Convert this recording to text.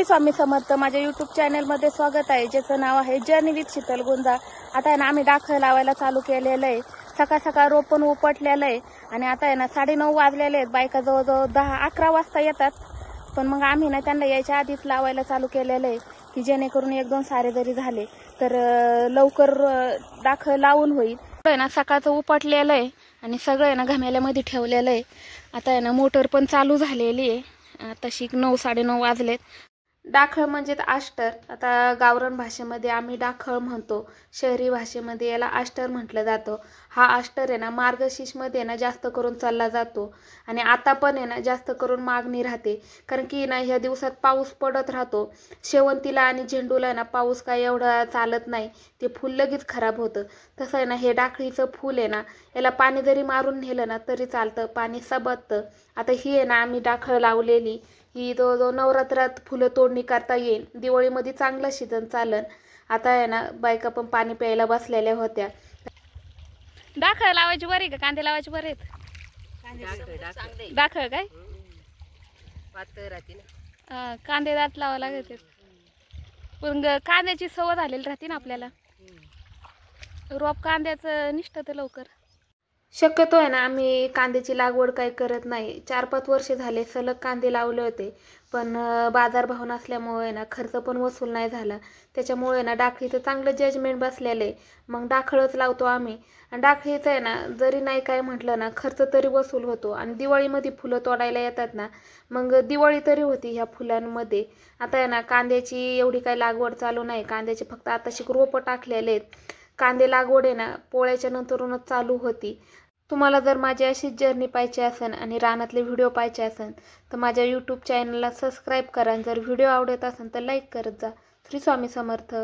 श्री स्वामी समर्थ माझ्या यूट्यूब चॅनलमध्ये स्वागत आहे, ज्याचं नाव आहे जर्नी विथ शीतल गुंजा। आता आहे ना आम्ही दाखल लावायला चालू केलेलं आहे। सकाळ सकाळ रोपण उपटलेलं आहे आणि आता आहे ना 9:30 वाजलेले आहेत। बायका जवळजवळ 10-11 वाजता येतात, पण मग आम्ही ना त्यांना यायच्या आधीच लावायला चालू केलेलं आहे की जेणेकरून 1-2 सारे जरी झाले तर लवकर दाखल लावून होईल। आहे ना सकाळचं उपटलेलं आहे आणि सगळं आहे ना घमेल्यामध्ये ठेवलेलं आहे। आता आहे ना मोटर पण चालू झालेली आहे। तशी 9-9:30 वाजलेत। डाखळ म्हणजे आष्टर, आता गावरान भाषेमध्ये आम्ही डाखळ म्हणतो, शहरी भाषेमध्ये याला आष्टर म्हटलं जातं। हा आष्टर आहे ना मार्गशीर्षमध्ये ना जास्त करून चालला जातो आणि आता पण आहे ना जास्त करून मागणी राहते, कारण की ना ह्या दिवसात पाऊस पडत राहतो। शेवंतीला आणि झेंडूला ना पाऊस काय एवढा चालत नाही, ते फुल लगेच खराब होतं। तसं आहे ना हे डाखळीचं फुल आहे ना, याला पाणी जरी मारून नेलं ना तरी चालतं, पाणी सबतं। आता ही आहे ना आम्ही डाखळ लावलेली, ही जवळजवळ नवरात्रात फुलं तोडणी करता येईल, दिवाळीमध्ये चांगलं सीझन चालन। आता आहे ना बायका पण पाणी प्यायला बसलेल्या होत्या। दाखळ लावायची बरी का कांदे लावायची बरे आहेत? दाखळ काय कांदे दात लावा लागत, पण कांद्याची सवय झालेली राहते ना आपल्याला, रोप कांद्याचं निष्ठत लवकर। शक्यतो आहे ना आम्ही कांद्याची लागवड काही करत नाही। 4-5 वर्ष झाले सलग कांदे लावले होते, पण बाजारभाव नसल्यामुळे ना खर्च पण वसूल नाही झाला। त्याच्यामुळे ना डाखळीचं चांगलं जजमेंट बसलेलं आहे, मग डाखळच लावतो आम्ही। आणि डाखळीचं आहे ना जरी नाही काय म्हटलं ना खर्च तरी वसूल होतो आणि दिवाळीमध्ये फुलं तोडायला येतात ना, मग दिवाळी तरी होती ह्या फुलांमध्ये। आता आहे ना कांद्याची एवढी काही लागवड चालू नाही, कांद्याचे फक्त आताशी रोपं टाकलेले आहेत। कांदे लागवड आहे ना पोळ्याच्या नंतरूनच चालू होती। तुम्हाला जर माझी अशीच जर्नी पाहिजे असेल आणि रानातले व्हिडिओ पाहिजे असेल तर माझ्या यूट्यूब चॅनलला सबस्क्राईब करा। जर व्हिडिओ आवडत असेल तर लाईक करत जा। श्री स्वामी समर्थ।